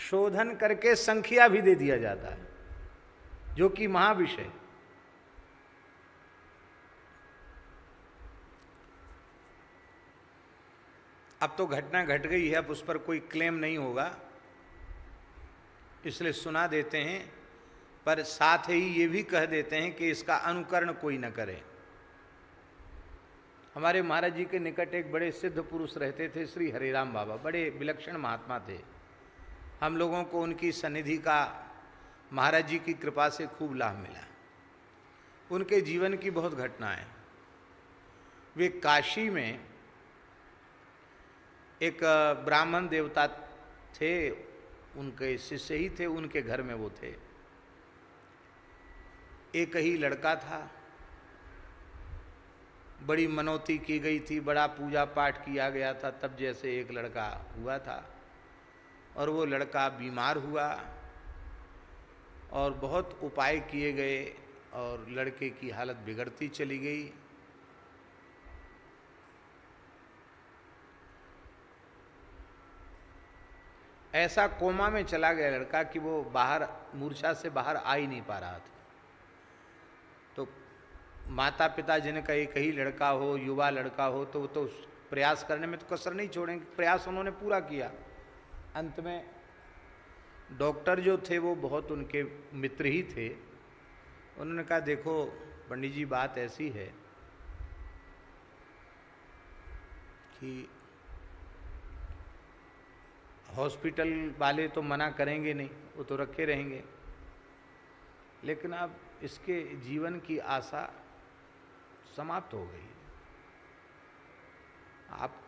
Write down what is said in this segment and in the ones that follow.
शोधन करके संख्या भी दे दिया जाता है, जो कि महाविषय। अब तो घटना घट गई है, अब उस पर कोई क्लेम नहीं होगा, इसलिए सुना देते हैं, पर साथ ही ये भी कह देते हैं कि इसका अनुकरण कोई न करे। हमारे महाराज जी के निकट एक बड़े सिद्ध पुरुष रहते थे, श्री हरिराम बाबा, बड़े विलक्षण महात्मा थे। हम लोगों को उनकी सन्निधि का महाराज जी की कृपा से खूब लाभ मिला। उनके जीवन की बहुत घटनाएं। वे काशी में एक ब्राह्मण देवता थे, उनके शिष्य ही थे, उनके घर में वो थे। एक ही लड़का था, बड़ी मनौती की गई थी, बड़ा पूजा पाठ किया गया था, तब जैसे एक लड़का हुआ था। और वो लड़का बीमार हुआ और बहुत उपाय किए गए और लड़के की हालत बिगड़ती चली गई। ऐसा कोमा में चला गया लड़का कि वो बाहर, मूर्छा से बाहर आ ही नहीं पा रहा था। तो माता पिता जिनका एक ही लड़का हो, युवा लड़का हो, तो वो तो प्रयास करने में तो कसर नहीं छोड़ेंगे। प्रयास उन्होंने पूरा किया। अंत में डॉक्टर जो थे वो बहुत उनके मित्र ही थे। उन्होंने कहा, देखो पंडित जी, बात ऐसी है कि हॉस्पिटल वाले तो मना करेंगे नहीं, वो तो रखे रहेंगे, लेकिन अब इसके जीवन की आशा समाप्त हो गई। आप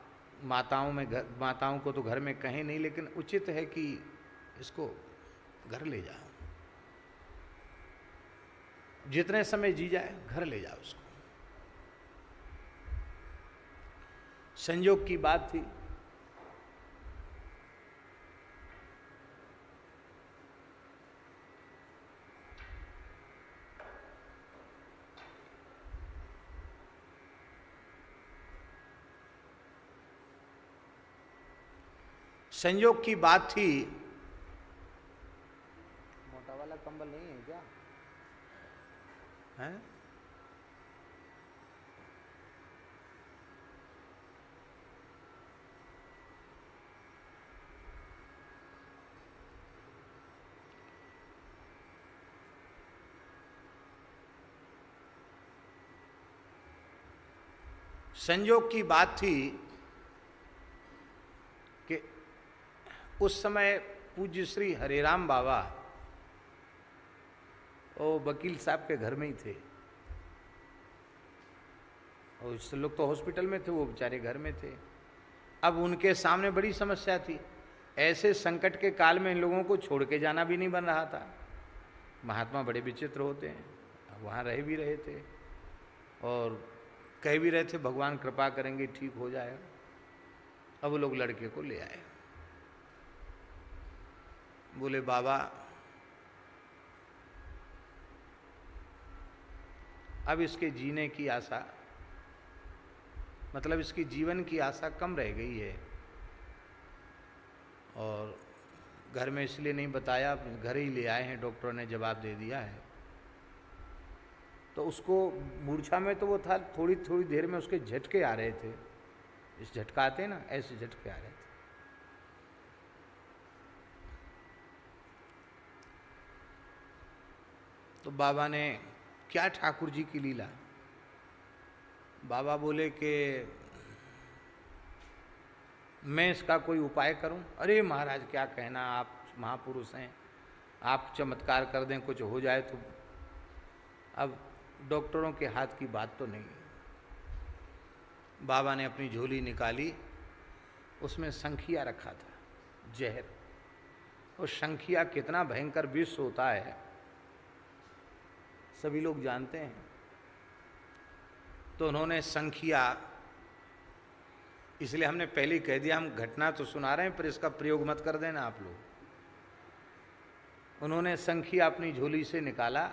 माताओं को तो घर में कहें नहीं, लेकिन उचित है कि इसको घर ले जाओ, जितने समय जी जाए घर ले जाओ उसको। संयोग की बात थी, संयोग की बात थी। मोटा वाला कंबल नहीं है क्या? है? संयोग की बात थी कि उस समय पूज्य श्री हरिराम बाबा वो वकील साहब के घर में ही थे, और इस लोग तो हॉस्पिटल में थे, वो बेचारे घर में थे। अब उनके सामने बड़ी समस्या थी। ऐसे संकट के काल में इन लोगों को छोड़ के जाना भी नहीं बन रहा था। महात्मा बड़े विचित्र होते हैं, वहाँ रह भी रहे थे और कह भी रहे थे भगवान कृपा करेंगे ठीक हो जाएगा। अब वो लोग लड़के को ले आए, बोले बाबा अब इसके जीने की आशा, मतलब इसकी जीवन की आशा कम रह गई है, और घर में इसलिए नहीं बताया, घर ही ले आए हैं, डॉक्टरों ने जवाब दे दिया है। तो उसको मूर्छा में तो वो था, थोड़ी थोड़ी देर में उसके झटके आ रहे थे, इस झटका आते हैं ना, ऐसे झटके आ रहे थे। तो बाबा ने, क्या ठाकुर जी की लीला? बाबा बोले कि मैं इसका कोई उपाय करूं? अरे महाराज क्या कहना, आप महापुरुष हैं, आप चमत्कार कर दें, कुछ हो जाए तो। अब डॉक्टरों के हाथ की बात तो नहीं। बाबा ने अपनी झोली निकाली, उसमें शंखिया रखा था, जहर। और शंखिया कितना भयंकर विष होता है सभी लोग जानते हैं। तो उन्होंने शंखिया, इसलिए हमने पहले ही कह दिया, हम घटना तो सुना रहे हैं पर इसका प्रयोग मत कर देना आप लोग। उन्होंने शंखिया अपनी झोली से निकाला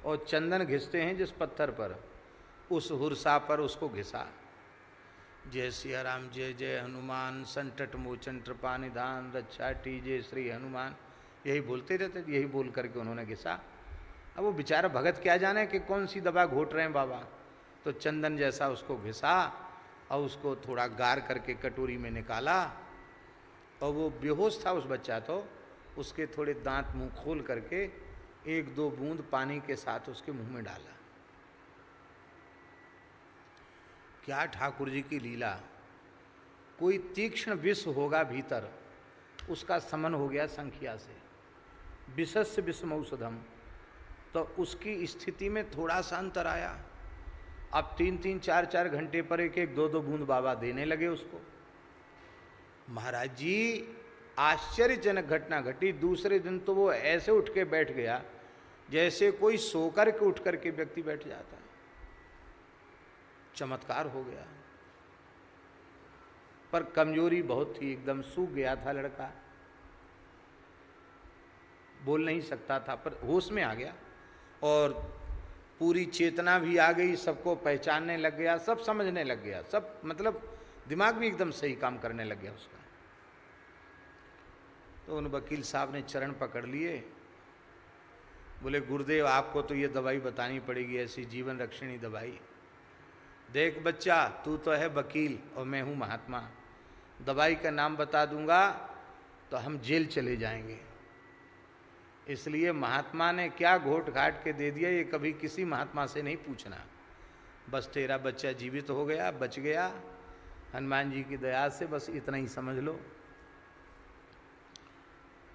और चंदन घिसते हैं जिस पत्थर पर, उस हुरसा पर उसको घिसा। जय सिया राम, जय जय हनुमान, संकट मोचन कृपा निधान, रक्षा कीजिए श्री हनुमान। यही बोलते रहते, यही बोल करके उन्होंने घिसा। अब वो बेचारा भगत क्या जाने कि कौन सी दवा घोट रहे हैं बाबा। तो चंदन जैसा उसको घिसा और उसको थोड़ा गार करके कटोरी में निकाला, और वो बेहोश था उस बच्चा, तो उसके थोड़े दांत मुंह खोल करके एक दो बूंद पानी के साथ उसके मुंह में डाला। क्या ठाकुर जी की लीला! कोई तीक्ष्ण विष होगा भीतर, उसका समन हो गया संख्या से, विषस्य विषमौषधम, तो उसकी स्थिति में थोड़ा सा अंतर आया। अब 3-3, 4-4 घंटे पर एक एक 2-2 बूंद बाबा देने लगे उसको। महाराज जी आश्चर्यजनक घटना घटी। दूसरे दिन तो वो ऐसे उठ के बैठ गया जैसे कोई सोकर के उठ करके व्यक्ति बैठ जाता है। चमत्कार हो गया। पर कमजोरी बहुत थी, एकदम सूख गया था लड़का, बोल नहीं सकता था, पर होश में आ गया और पूरी चेतना भी आ गई, सबको पहचानने लग गया, सब समझने लग गया, सब मतलब दिमाग भी एकदम सही काम करने लग गया उसका। तो उन वकील साहब ने चरण पकड़ लिए, बोले गुरुदेव आपको तो ये दवाई बतानी पड़ेगी, ऐसी जीवन रक्षणी दवाई। देख बच्चा, तू तो है वकील और मैं हूँ महात्मा, दवाई का नाम बता दूंगा तो हम जेल चले जाएंगे, इसलिए महात्मा ने क्या घोट घाट के दे दिया ये कभी किसी महात्मा से नहीं पूछना। बस तेरा बच्चा जीवित हो गया, बच गया हनुमान जी की दया से, बस इतना ही समझ लो।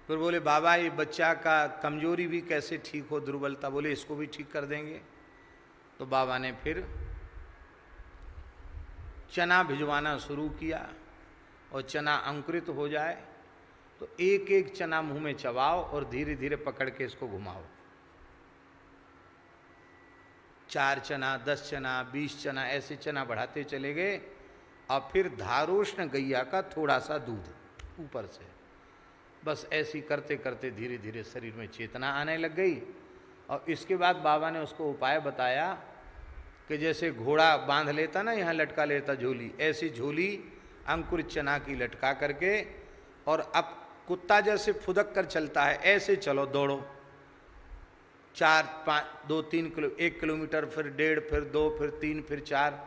फिर बोले बाबा ये बच्चा का कमजोरी भी कैसे ठीक हो, दुर्बलता, बोले इसको भी ठीक कर देंगे। तो बाबा ने फिर चना भिजवाना शुरू किया, और चना अंकुरित हो जाए तो एक एक चना मुंह में चबाओ और धीरे धीरे पकड़ के इसको घुमाओ। 4 चना, 10 चना, 20 चना, ऐसे चना बढ़ाते चले गए। और फिर धारोष्ण गैया का थोड़ा सा दूध ऊपर से, बस ऐसी करते करते धीरे धीरे शरीर में चेतना आने लग गई। और इसके बाद बाबा ने उसको उपाय बताया कि जैसे घोड़ा बांध लेता ना, यहाँ लटका लेता झोली, ऐसी झोली अंकुरित चना की लटका करके, और अब कुत्ता जैसे फुदक कर चलता है ऐसे चलो, दौड़ो 4, 5, 2, 3 किलो, 1 किलोमीटर, फिर 1.5, फिर 2, फिर 3, फिर 4,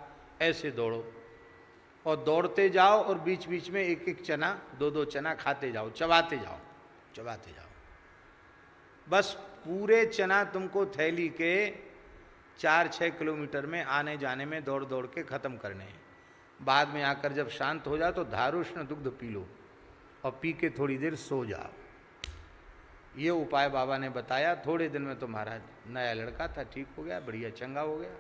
ऐसे दौड़ो। और दौड़ते जाओ और बीच बीच में एक एक चना, 2-2 चना खाते जाओ, चबाते जाओ, चबाते जाओ। बस पूरे चना तुमको थैली के 4-6 किलोमीटर में आने जाने में दौड़ दौड़ के ख़त्म करने हैं। बाद में आकर जब शांत हो जाओ तो धारोष्ण दुग्ध पी लो और पी के थोड़ी देर सो जाओ। ये उपाय बाबा ने बताया। थोड़े दिन में तो महाराज नया लड़का था, ठीक हो गया, बढ़िया चंगा हो गया।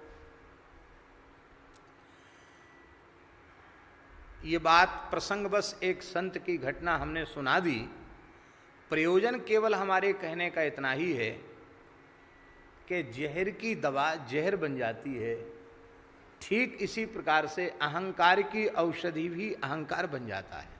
ये बात प्रसंग बस एक संत की घटना हमने सुना दी। प्रयोजन केवल हमारे कहने का इतना ही है कि जहर की दवा जहर बन जाती है, ठीक इसी प्रकार से अहंकार की औषधि भी अहंकार बन जाता है।